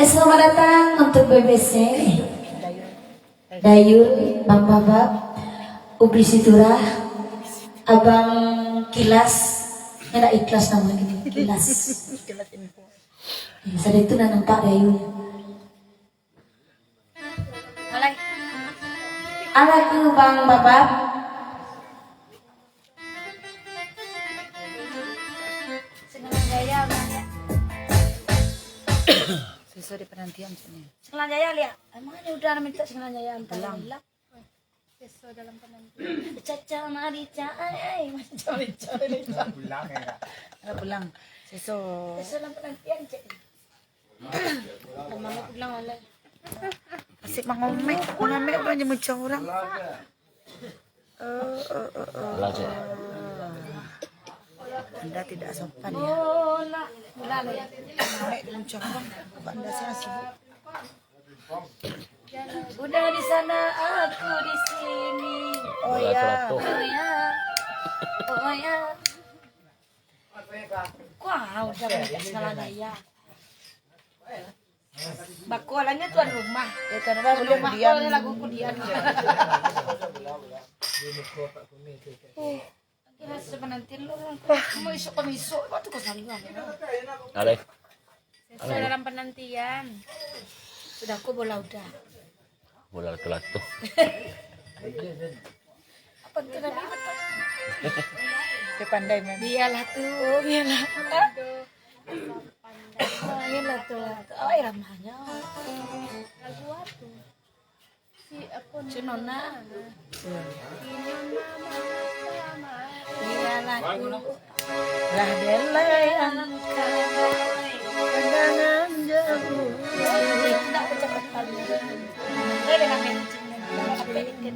Selamat datang untuk BBC Dayun, Bang Babak, Ubri Siturah, Abang Kilas, ada ikhlas namanya gini, Kilas. Sada itu nanang Pak Dayun. Anakku Bang Babak. Sesuai di penantian sini. Sekolah Jaya lihat. Emangnya udah minta Sekolah Jaya Belang. Sesuai dalam penantian. Caca marica ay marica. Pulang ya. Ada pulang. Sesuai. Sesuai dalam penantian cek. Mama pulang oleh. Asik mengomek orang jemur orang. Anda tidak sopan ya. Oh, nak. Pulang ya. Mengomek jemur orang. Anda saya sibuk. Udah di sana, aku di sini. Oh ya. Oh ya. Oh ya. Wah, udah minta Sekolah Jaya. Bakualannya tuan rumah. Ya kan apa boleh Rumah diam. kalau lagu kudian. Kira sebenarnya lo mau isuk waktu kau saliwan. Alek. Sesuai dalam penantian. Sudah aku bola udah. Bola kelak tuh. Apa kira ribet tuh? Dia pandai memang. Biarlah tuh, biarlah. Biarlah tuh. Oh, iramanya. Lagu apa? Si apa? Cenona. Biarlah tuh. Lah delayan pandangan jauh. Tak cepat kali. Saya dengan mencing apa ini?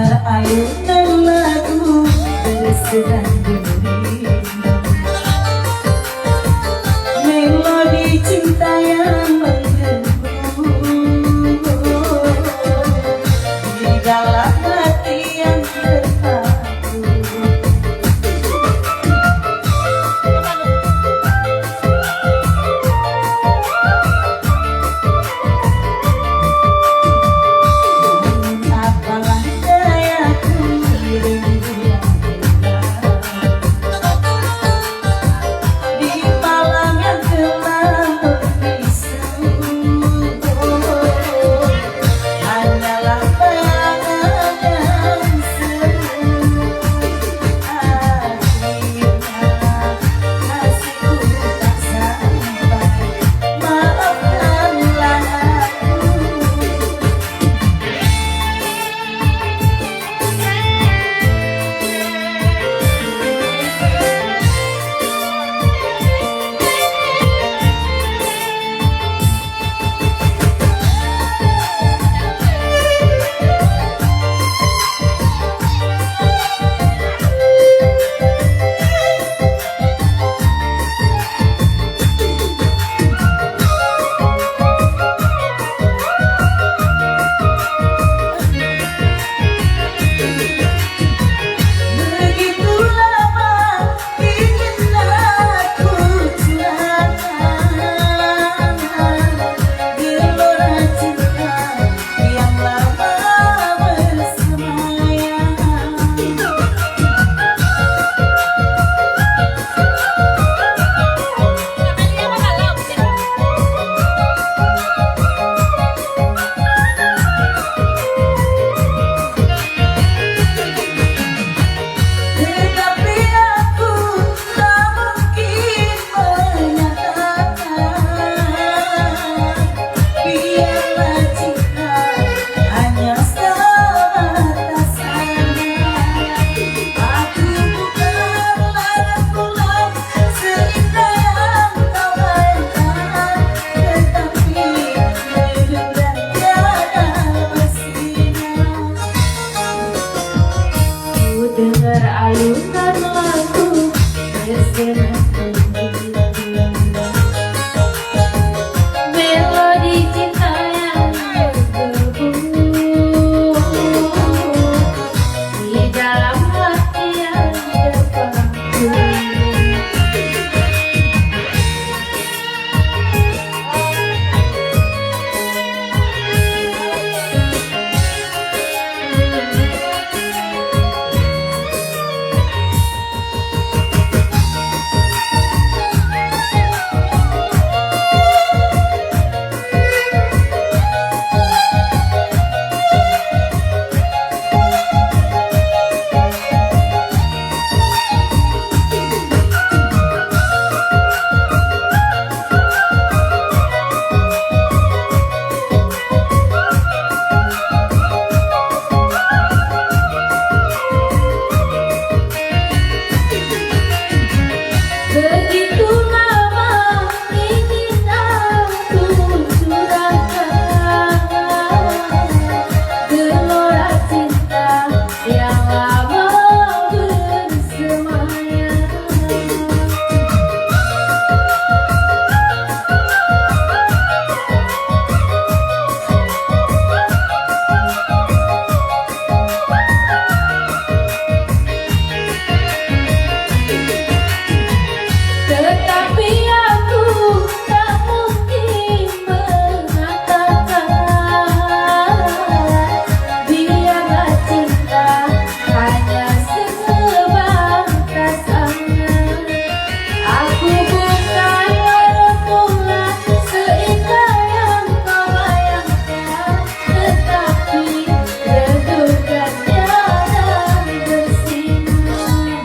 dengar alunan lagu bersenandung rindu, melodi cinta yang menggebu di dalam hati yang terpaku. Apalah dayaku rindu yang hilang di malam yang gelap membisu, hanyalah bayangan yang seru. Akhirnya kasihku tak sampai, maafkanlah aku. Begitu lama ingin aku curahkan gelora cinta yang lama bersemayam. Tetapi aku tak mungkin menyatakan, biarlah cinta hanya sebatas angan. Aku bukanlah pulau seindah yang kau bayangkan, tetapi hidup dan tiada bersinar. Ku dengar alunan lagu bersenandung rindu, melodi cinta yang bergebu di dalam hati yang terpaku. Begitu lama ingin aku curahkan gelora cinta yang lama bersemayam. Tetapi aku tak mungkin mengatakan, biarlah cinta hanya sebatas angan. Aku bukanlah pula seindah yang kau bayangkan, tetapi redup dan tiada bersinar.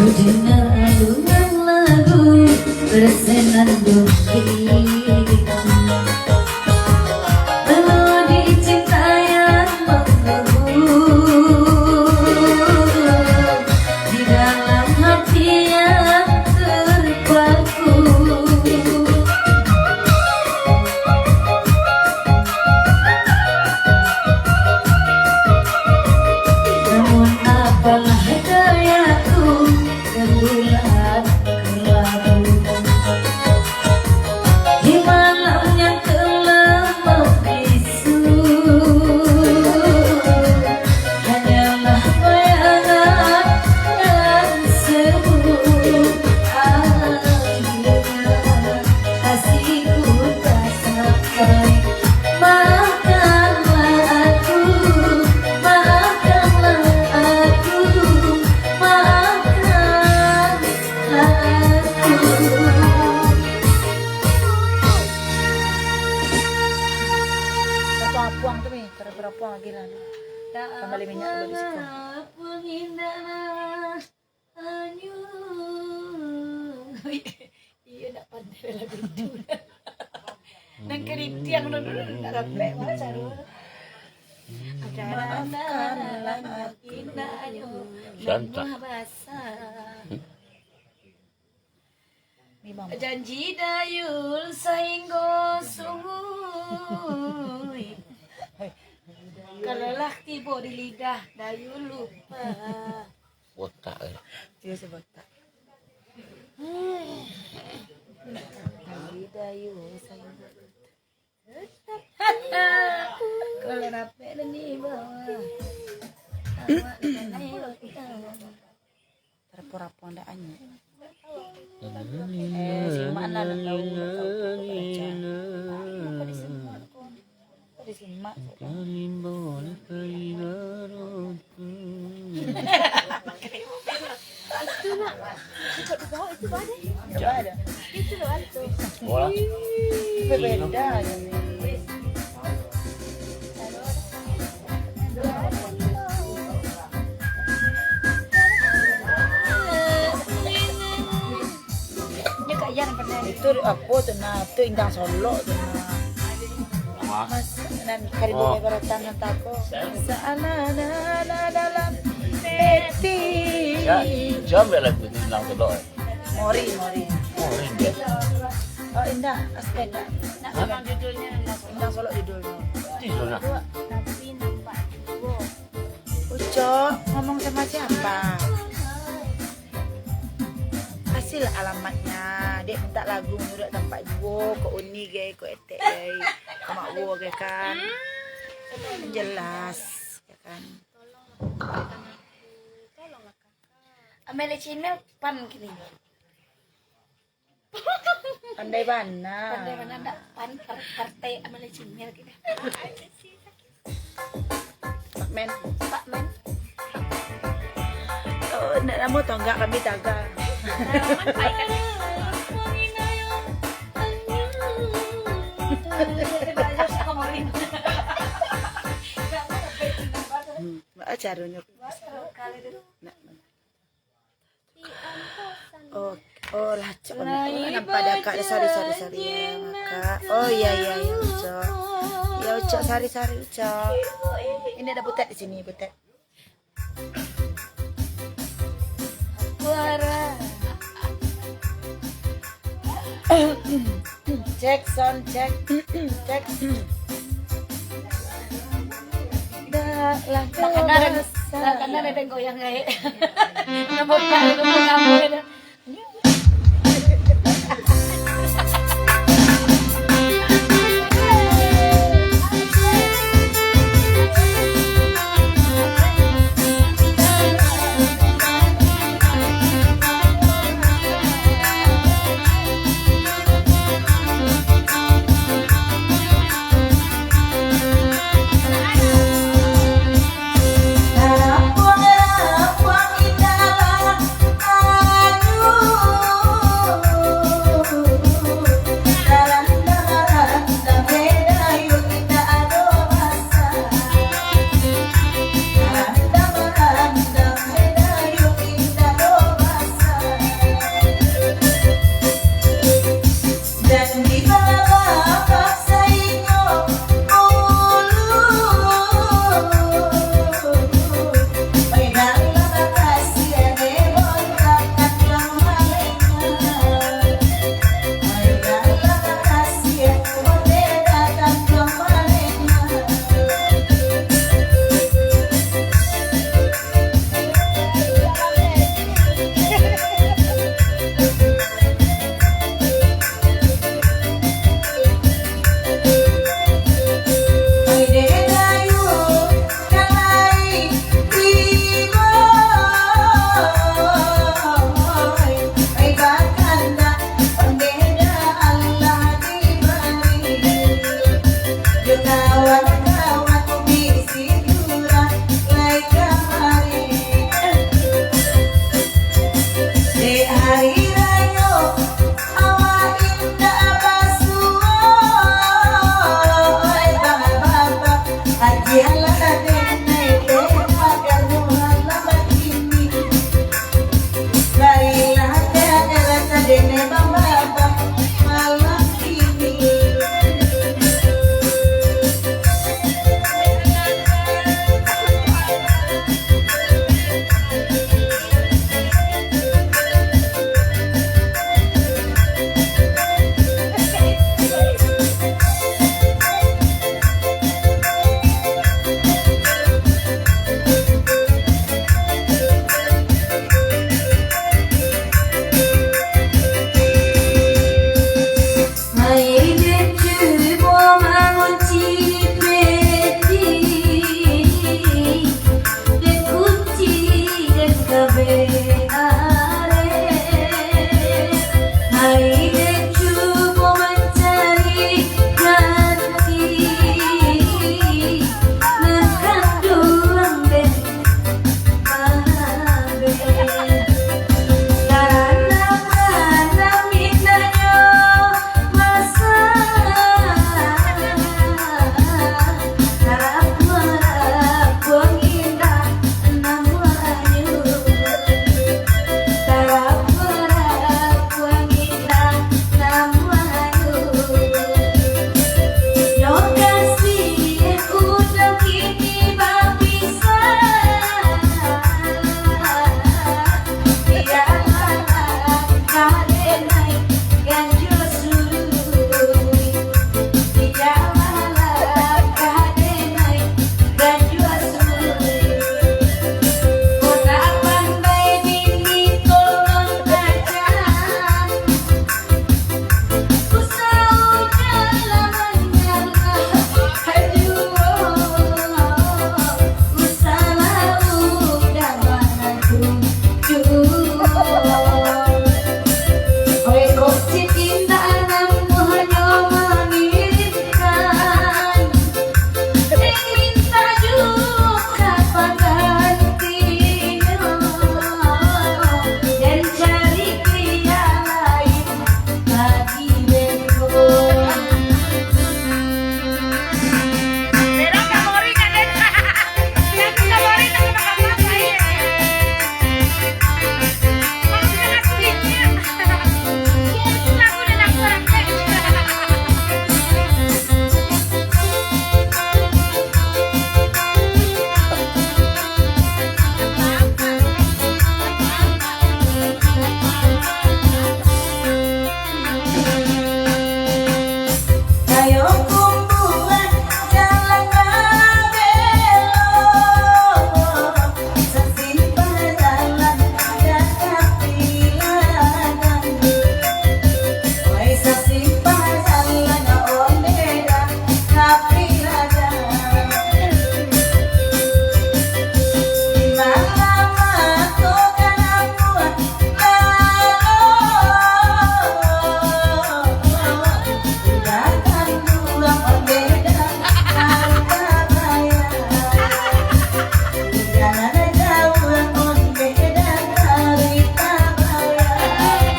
Ku dengar alunan lagu bersenandung rindu, melodi cinta yang menggebu di dalam hati yang terpaku. Maafkanlah aku, maafkanlah aku, maafkanlah aku. Perapuang tuh nih, cara perapuang lagi lah. Kembali minyak dulu di situ. Penghinaan anyu. Iya nak pandai lagu itu. Nang keritiang dulu nak raplek masa dulu. Maafkanlah aku Santa. basah. Nih bang. Janji dayul sainggo sungguh. Kalau lah tiba di lidah dayul lupa. Botak eh. Dia sebut tak. Dayu sayang. Kalau dapat ni bawa. Terpura-pura ndak anyu. Si mana nak tahu kerja. Apa di simak? Coba ada. Bola. Berbeda. Dia kak Yan pernah Itu apa tuh nah? Itu Indang Solo tuh nah. Mas dan karibu beratan tako. Seanana dalam peti. Ya, jam lah tu nang tu loh. Mori. Oh, ini. Oh Indah, Aspenda. nak memang judulnya Indang Solo judulnya. Di sana. tapi nampak dua. Ucok, ngomong sama siapa? Hasil alamatnya. Dek minta lagu menurut tempat juo, ke uni gay, ke etek gay, ke mak wo gay kan. Jelas, ya kan. Amele Cina pan kini. Pandai bana. Pandai mana ada pan partai Amele Cina kita. Pak Men. Pak Men. Oh, nak nama tau enggak kami taga. Mak acaranya. Oh lah cok. Nampak ada kak sari ya maka. Oh iya cok. Ya cok sari cok. Ini ada butet di sini butet. Suara. Cek sound cek. Karena ada goyang kayak. Nombor kamu. Ayo kumpulan jalan belok, sesimpel jalan dekat bilangan. Oi sesimpel jalan on beda tapi lagan. Di malam aku kan aku Udahkan dua berbeda harga bayar. Jangan jauh berbeda cerita bayar.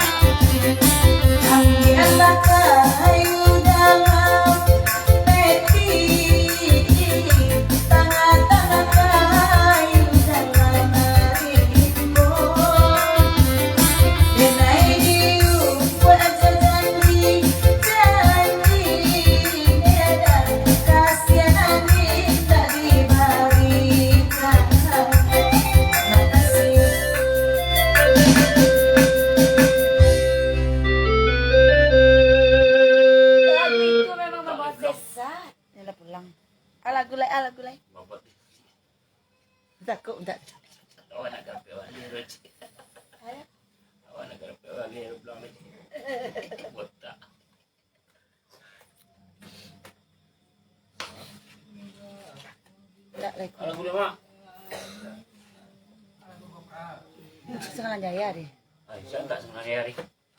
Ambillah kayu dalam peti, tengah-tengah kayu dalam rimbo. Denai diumpet janji, edan kasihan minta diberikan. Makasih. Lagu itu memang membuat sesat. Nyala pulang. Ala gulai, ala gulai. Mabat. Takut enggak. Awan nak kape awan lihat. Awan nak kape awan lihat belum lagi. Botak. Enggak lagi. Kalau gula mak. Sengaja jaya deh. Saya tak senang hari.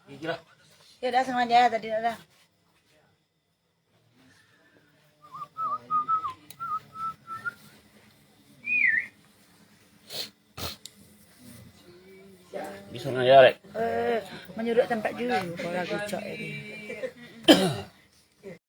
Gila. Ya udah sengaja jaya tadi udah. Bisa senang hari. Menyurut tempat dulu kalau lagu cok ini.